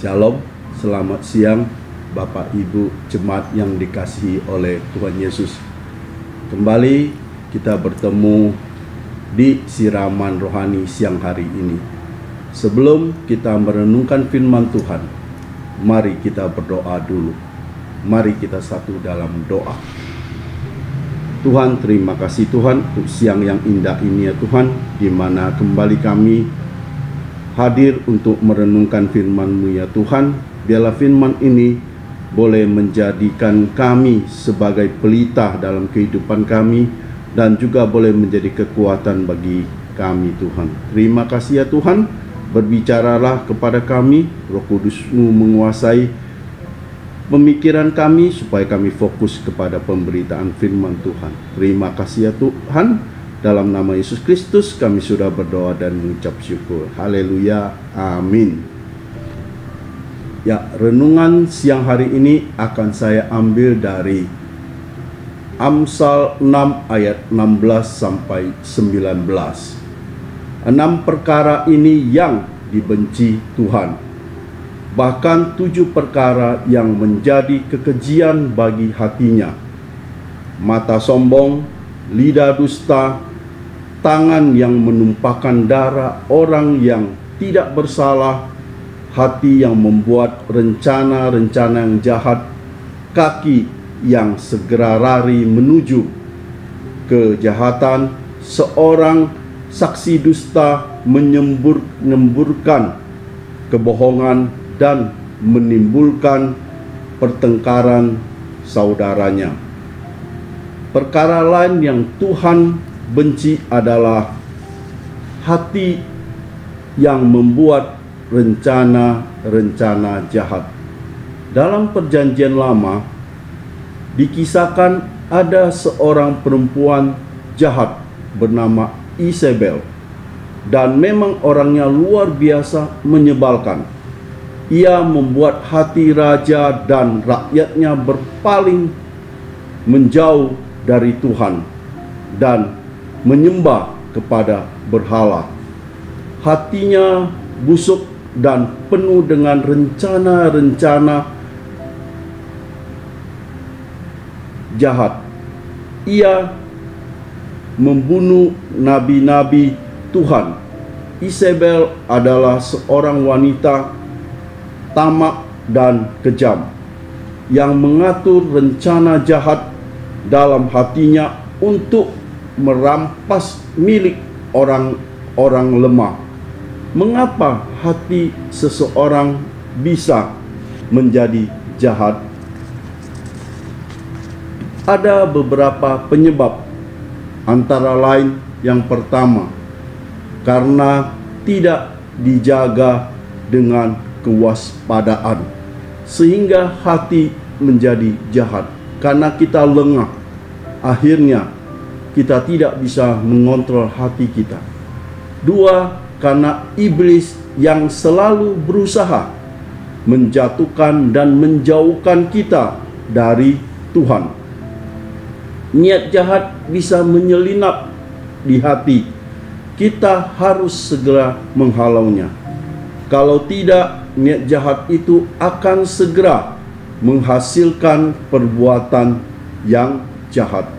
Shalom, selamat siang Bapak Ibu Jemaat yang dikasihi oleh Tuhan Yesus. Kembali kita bertemu di siraman rohani siang hari ini. Sebelum kita merenungkan firman Tuhan, mari kita berdoa dulu. Mari kita satu dalam doa. Tuhan, terima kasih Tuhan untuk siang yang indah ini ya Tuhan, di mana kembali kami hadir untuk merenungkan firman-Mu ya Tuhan. Biarlah firman ini boleh menjadikan kami sebagai pelita dalam kehidupan kami, dan juga boleh menjadi kekuatan bagi kami Tuhan. Terima kasih ya Tuhan, berbicaralah kepada kami, Roh Kudus-Mu menguasai pemikiran kami supaya kami fokus kepada pemberitaan firman Tuhan. Terima kasih ya Tuhan. Dalam nama Yesus Kristus kami sudah berdoa dan mengucap syukur. Haleluya. Amin. Ya, renungan siang hari ini akan saya ambil dari Amsal 6 ayat 16 sampai 19. 6 perkara ini yang dibenci Tuhan. Bahkan 7 perkara yang menjadi kekejian bagi hatinya: mata sombong, lidah dusta, tangan yang menumpahkan darah orang yang tidak bersalah, hati yang membuat rencana-rencana yang jahat, kaki yang segera lari menuju kejahatan, seorang saksi dusta menyemburkan kebohongan dan menimbulkan pertengkaran saudaranya. Perkara lain yang Tuhan benci adalah hati yang membuat rencana-rencana jahat. Dalam Perjanjian Lama dikisahkan ada seorang perempuan jahat bernama Isabel, dan memang orangnya luar biasa menyebalkan. Ia membuat hati raja dan rakyatnya berpaling menjauh dari Tuhan dan menyembah kepada berhala. Hatinya busuk dan penuh dengan rencana-rencana jahat. Ia membunuh nabi-nabi Tuhan. Isabel adalah seorang wanita tamak dan kejam yang mengatur rencana jahat dalam hatinya untuk merampas milik orang-orang lemah. Mengapa hati seseorang bisa menjadi jahat? Ada beberapa penyebab, antara lain yang pertama, karena tidak dijaga dengan kewaspadaan, sehingga hati menjadi jahat. Karena kita lengah, akhirnya kita tidak bisa mengontrol hati kita. 2, karena iblis yang selalu berusaha menjatuhkan dan menjauhkan kita dari Tuhan. Niat jahat bisa menyelinap di hati. Kita harus segera menghalaunya. Kalau tidak, niat jahat itu akan segera menghasilkan perbuatan yang jahat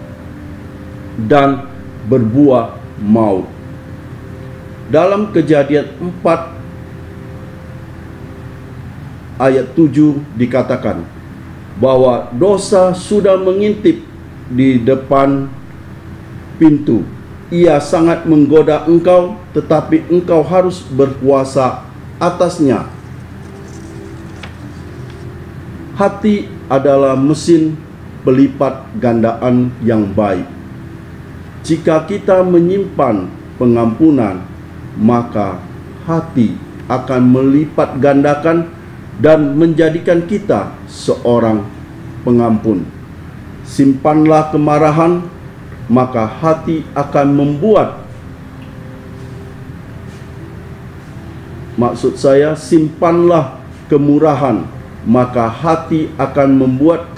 dan berbuah maut. Dalam Kejadian 4 ayat 7 dikatakan bahwa dosa sudah mengintip di depan pintu. Ia sangat menggoda engkau, tetapi engkau harus berkuasa atasnya. Hati adalah mesin pelipat gandaan yang baik. Jika kita menyimpan pengampunan, maka hati akan melipat gandakan dan menjadikan kita seorang pengampun. Simpanlah kemarahan, maka hati akan simpanlah kemurahan, maka hati akan membuat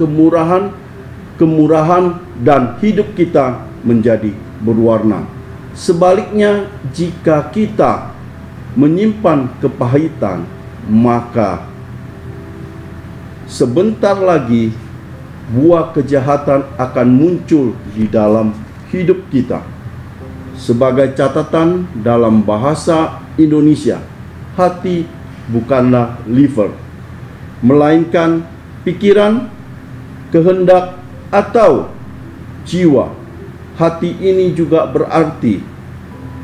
kemurahan dan hidup kita menjadi berwarna. Sebaliknya, jika kita menyimpan kepahitan, maka sebentar lagi buah kejahatan akan muncul di dalam hidup kita. Sebagai catatan dalam bahasa Indonesia, hati bukanlah liver, melainkan pikiran, kehendak, atau jiwa. Hati ini juga berarti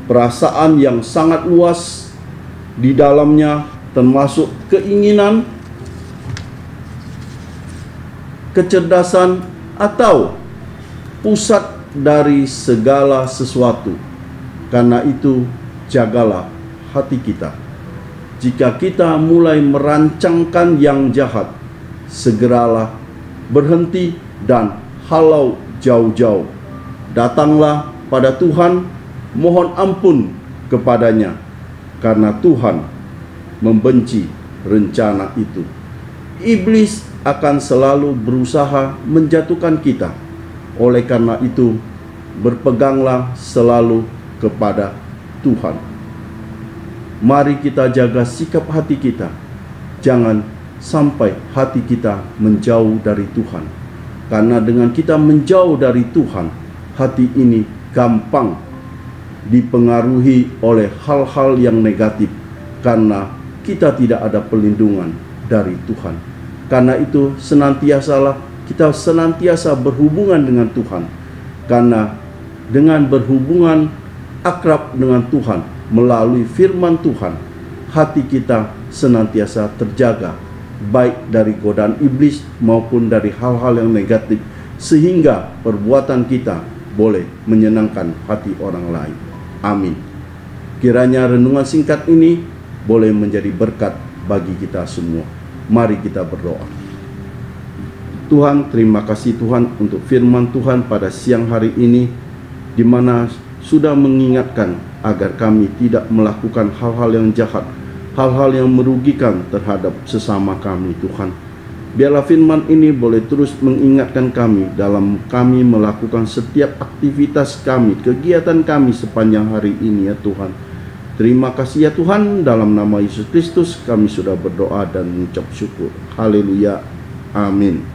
perasaan yang sangat luas, di dalamnya termasuk keinginan, kecerdasan, atau pusat dari segala sesuatu. Karena itu, jagalah hati kita. Jika kita mulai merancangkan yang jahat, segeralah berhenti dan halau jauh-jauh. Datanglah pada Tuhan, mohon ampun kepadanya, karena Tuhan membenci rencana itu. Iblis akan selalu berusaha menjatuhkan kita. Oleh karena itu, berpeganglah selalu kepada Tuhan. Mari kita jaga sikap hati kita. Jangan sampai hati kita menjauh dari Tuhan. Karena dengan kita menjauh dari Tuhan, hati ini gampang dipengaruhi oleh hal-hal yang negatif. Karena kita tidak ada perlindungan dari Tuhan. Karena itu kita senantiasa berhubungan dengan Tuhan. Karena dengan berhubungan akrab dengan Tuhan melalui firman Tuhan, hati kita senantiasa terjaga, baik dari godaan iblis maupun dari hal-hal yang negatif, sehingga perbuatan kita boleh menyenangkan hati orang lain. Amin. Kiranya renungan singkat ini boleh menjadi berkat bagi kita semua. Mari kita berdoa. Tuhan, terima kasih Tuhan untuk firman Tuhan pada siang hari ini, di mana sudah mengingatkan agar kami tidak melakukan hal-hal yang jahat, hal-hal yang merugikan terhadap sesama kami Tuhan. Biarlah firman ini boleh terus mengingatkan kami dalam kami melakukan setiap aktivitas kami, kegiatan kami sepanjang hari ini ya Tuhan. Terima kasih ya Tuhan, dalam nama Yesus Kristus kami sudah berdoa dan mengucap syukur. Haleluya. Amin.